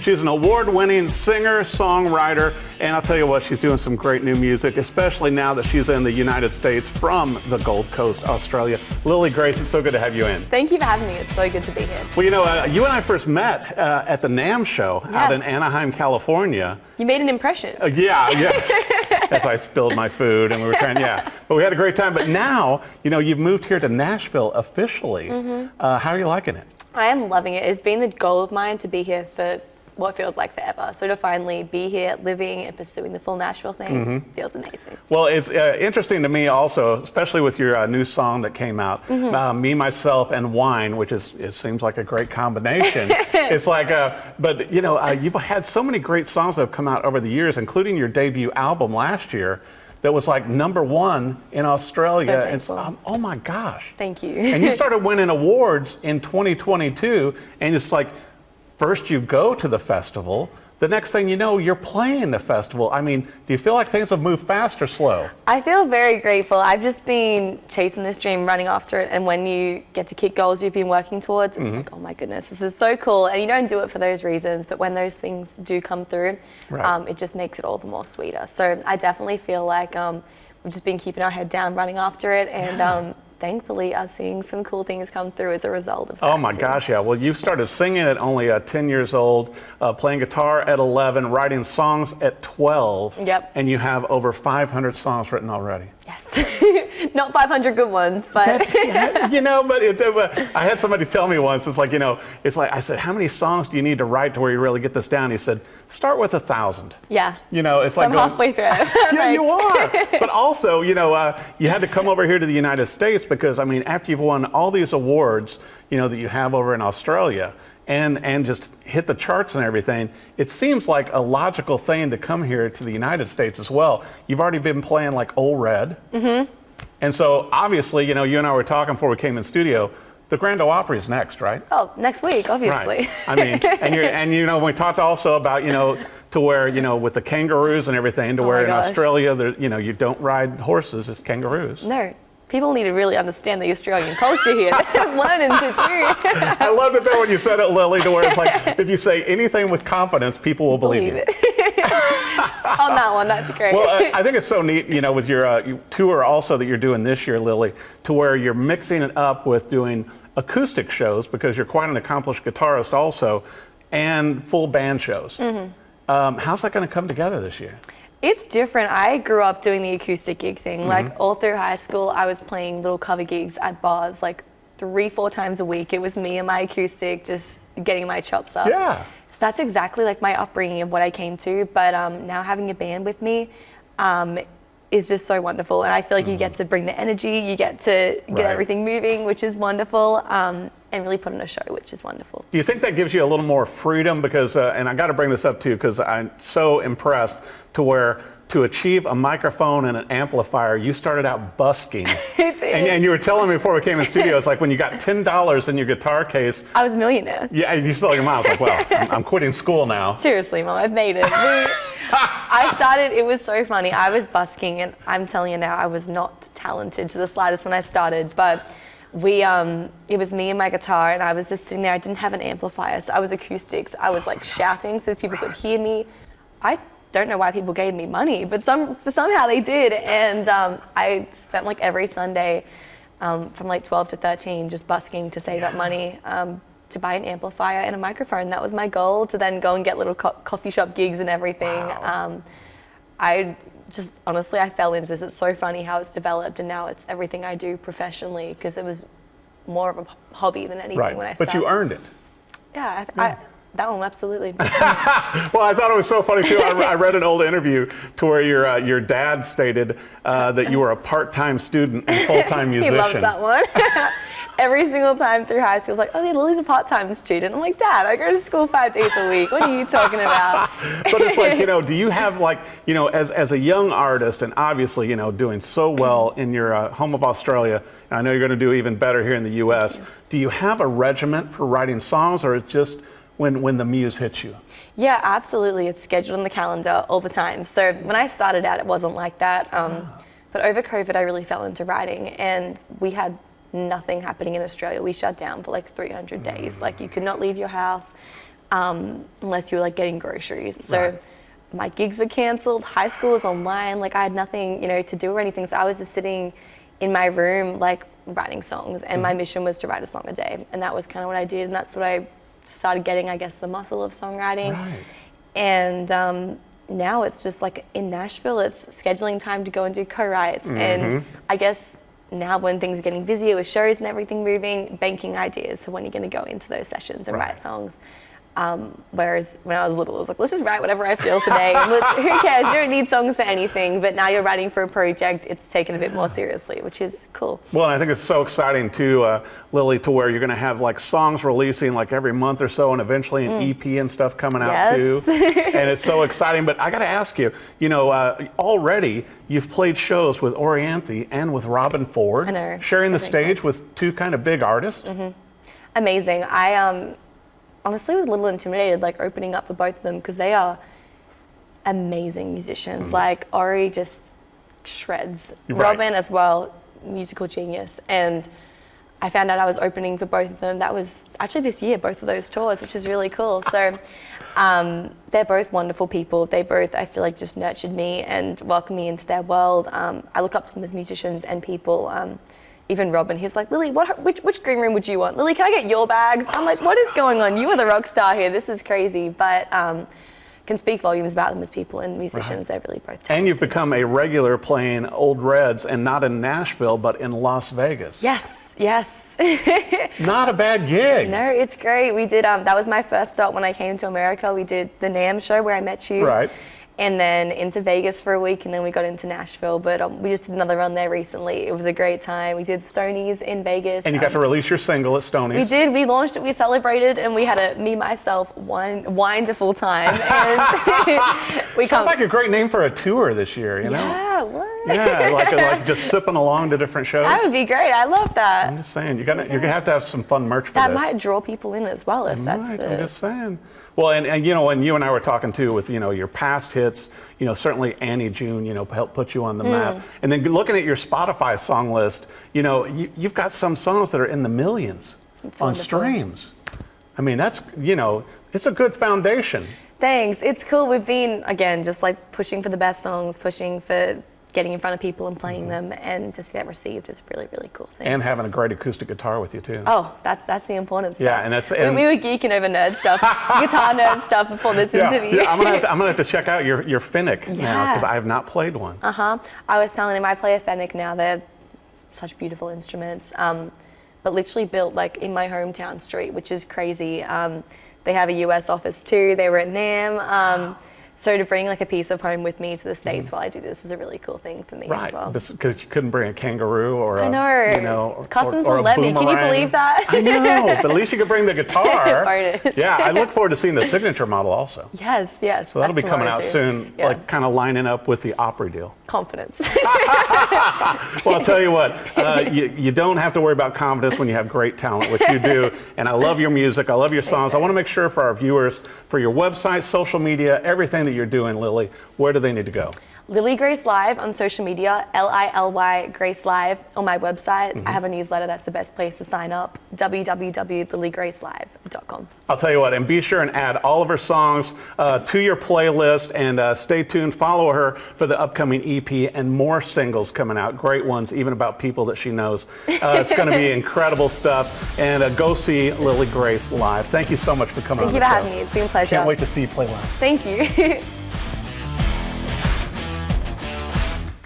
She's an award-winning singer-songwriter, and I'll tell you what, she's doing some great new music, especially now that she's in the United States from the Gold Coast, Australia. Lily Grace, it's so good to have you in. Thank you for having me. It's so good to be here. Well, you know, you and I first met at the NAMM show out in Anaheim, California. You made an impression. As I spilled my food and we were trying, but we had a great time. But now, you know, you've moved here to Nashville officially. How are you liking it? I am loving it. It's been the goal of mine to be here for what feels like forever. So to finally be here, living and pursuing the full Nashville thing feels amazing. Well, it's interesting to me also, especially with your new song that came out, Me, Myself, and Wine, which it seems like a great combination. It's like, but you know, you've had so many great songs that have come out over the years, including your debut album last year. That was like #1 in Australia. So oh my gosh. Thank you. And you started winning awards in 2022, and it's like, first you go to the festival, the next thing you know, you're playing the festival. I mean, do you feel like things have moved fast or slow? I feel very grateful. I've just been chasing this dream, running after it, and when you get to kick goals you've been working towards, it's like, oh my goodness, this is so cool. And you don't do it for those reasons, but when those things do come through, it just makes it all the more sweeter. So I definitely feel like we've just been keeping our head down, running after it, and thankfully are seeing some cool things come through as a result of that. Oh my gosh, yeah. Well, you started singing at only 10 years old, playing guitar at 11, writing songs at 12. Yep. And you have over 500 songs written already. Yes. Not 500 good ones, but... you know, but I had somebody tell me once, it's like, you know, it's like, I said, how many songs do you need to write to where you really get this down? He said, start with 1,000. Yeah. You know, it's so like... I'm halfway through it. Yeah, you are. But also, you know, you had to come over here to the United States because, I mean, after you've won all these awards, you know, that you have over in Australia, and just hit the charts and everything, it seems like a logical thing to come here to the United States as well. You've already been playing like Old Red. And so obviously, you know, you and I were talking before we came in studio, the Grand Ole Opry is next, right? Oh, next week, obviously. Right. I mean, and you know, we talked also about, you know, to where, you know, with the kangaroos and everything, to where in Australia, there, you know, you don't ride horses, it's kangaroos. No. People need to really understand the Australian culture here. They're learning to do. I loved it though when you said it, Lily, to where it's like, if you say anything with confidence, people will believe you. On that one, that's great. Well, I think it's so neat, you know, with your tour also that you're doing this year, Lily, to where you're mixing it up with doing acoustic shows, because you're quite an accomplished guitarist also, and full band shows. How's that going to come together this year? It's different. I grew up doing the acoustic gig thing. Like all through high school, I was playing little cover gigs at bars like 3-4 times a week. It was me and my acoustic just getting my chops up. Yeah. So that's exactly like my upbringing of what I came to. But now having a band with me is just so wonderful. And I feel like you get to bring the energy, you get to get everything moving, which is wonderful. And really put on a show, which is wonderful. Do you think that gives you a little more freedom? Because, and I got to bring this up too, because I'm so impressed to where to achieve a microphone and an amplifier, you started out busking. And you were telling me before we came in studio, it's like when you got $10 in your guitar case. I was a millionaire. Yeah, you told your mom, I was like, well, I'm quitting school now. Seriously, Mom, I've made it. I started, it was so funny. I was busking, and I'm telling you now, I was not talented to the slightest when I started, but it was me and my guitar, and I was just sitting there. I didn't have an amplifier, so I was acoustic. So I was like shouting so people could hear me. I don't know why people gave me money, but somehow they did. And I spent like every Sunday from like 12 to 13 just busking to save up money to buy an amplifier and a microphone. That was my goal, to then go and get little coffee shop gigs and everything. Honestly, I fell into this. It's so funny how it's developed, and now it's everything I do professionally, because it was more of a hobby than anything when I started. But you earned it. Yeah, that one, absolutely. Well, I thought it was so funny too. I read an old interview to where your dad stated that you were a part-time student and full-time musician. He loves that one. Every single time through high school, it's like, oh yeah, Lily's a part-time student. I'm like, Dad, I go to school 5 days a week. What are you talking about? But it's like, you know, do you have like, you know, as a young artist, and obviously, you know, doing so well in your home of Australia, and I know you're going to do even better here in the U.S., do you have a regiment for writing songs, or it's just when the muse hits you? Yeah, absolutely. It's scheduled in the calendar all the time. So when I started out, it wasn't like that. But over COVID, I really fell into writing, and we had nothing happening in Australia. We shut down for like 300 days. Like, you could not leave your house. unless you were like getting groceries. So Right. my gigs were cancelled, high school was online, like I had nothing, to do or anything. So I was just sitting in my room, like writing songs, and my mission was to write a song a day. And that was kind of what I did, and that's what I started getting, I guess, the muscle of songwriting. Right. And now it's just like in Nashville, it's scheduling time to go and do co-writes. And I guess now when things are getting busier with shows and everything moving, banking ideas. So when you're going to go into those sessions and write songs. Whereas when I was little, it was like, let's just write whatever I feel today. And who cares? You don't need songs for anything. But now you're writing for a project, it's taken a bit more seriously, which is cool. Well, and I think it's so exciting too, Lily, to where you're going to have like songs releasing like every month or so, and eventually an EP and stuff coming out too. And it's so exciting. But I got to ask you, already you've played shows with Orianthi and with Robben Ford, I know, sharing so the stage with two kind of big artists. Amazing. I honestly was a little intimidated, like opening up for both of them, because they are amazing musicians. Like Ori just shreds. Right. Robben as well, musical genius. And I found out I was opening for both of them. That was actually this year, both of those tours, which is really cool. So they're both wonderful people. They both, I feel like, just nurtured me and welcomed me into their world. I look up to them as musicians and people. Even Robben, he's like, Lily, which green room would you want? Lily, can I get your bags? I'm like, what is going on? You are the rock star here. This is crazy. But can speak volumes about them as people and musicians. They're really both talented. And you've become a regular playing Old Reds, and not in Nashville, but in Las Vegas. Yes. Not a bad gig. No, it's great. We did, that was my first stop when I came to America. We did the NAMM show where I met you. Right. And then into Vegas for a week, and then we got into Nashville. But we just did another run there recently. It was a great time. We did Stoney's in Vegas. And you got to release your single at Stoney's. We did. We launched it. We celebrated, and we had a myself, wonderful time. And we Sounds like a great name for a tour this year, you know? Yeah, what? Yeah, like just sipping along to different shows. That would be great. I love that. I'm just saying, you're gonna have to have some fun merch for That this. might draw people in as well if that's I'm the. just saying. Well, and when you and I were talking too with your past hits, certainly Annie June, helped put you on the map. And then looking at your Spotify song list, you've got some songs that are in the millions It's on wonderful. streams. I mean, that's it's a good foundation. Thanks. It's cool. We've been, again, just like pushing for the best songs, pushing for getting in front of people and playing them, and to see that received is a really, really cool thing. And having a great acoustic guitar with you too. Oh, that's the important stuff. Yeah, and that's we were geeking over nerd stuff, guitar nerd stuff before this interview. Yeah, I'm gonna have to check out your Finnick now, because I have not played one. I was telling him I play a Fenwick now. They're such beautiful instruments, but literally built like in my hometown street, which is crazy. They have a US office too. They were at NAMM. So to bring like a piece of home with me to the States while I do this is a really cool thing for me as well. Because you couldn't bring a kangaroo or I know. Customs or won't let me. Can you believe that? I know, but at least you could bring the guitar. Bonus. Yeah, I look forward to seeing the signature model also. Yes. So that'll be coming tomorrow out too. soon, Yeah. like kind of lining up with the Opry deal. Confidence. Well, I'll tell you what, you don't have to worry about confidence when you have great talent, which you do. And I love your music. I love your songs. I want to make sure for our viewers, for your website, social media, everything that you're doing, Lily, where do they need to go? Lily Grace Live on social media, Lily Grace Live on my website. I have a newsletter. That's the best place to sign up, www.lilygracelive.com. I'll tell you what, and be sure and add all of her songs to your playlist, and stay tuned. Follow her for the upcoming EP and more singles coming out. Great ones, even about people that she knows. It's going to be incredible stuff. And go see Lily Grace live. Thank you so much for coming on Thank you the for show. having me. It's been a pleasure. Can't wait to see you play live. Thank you.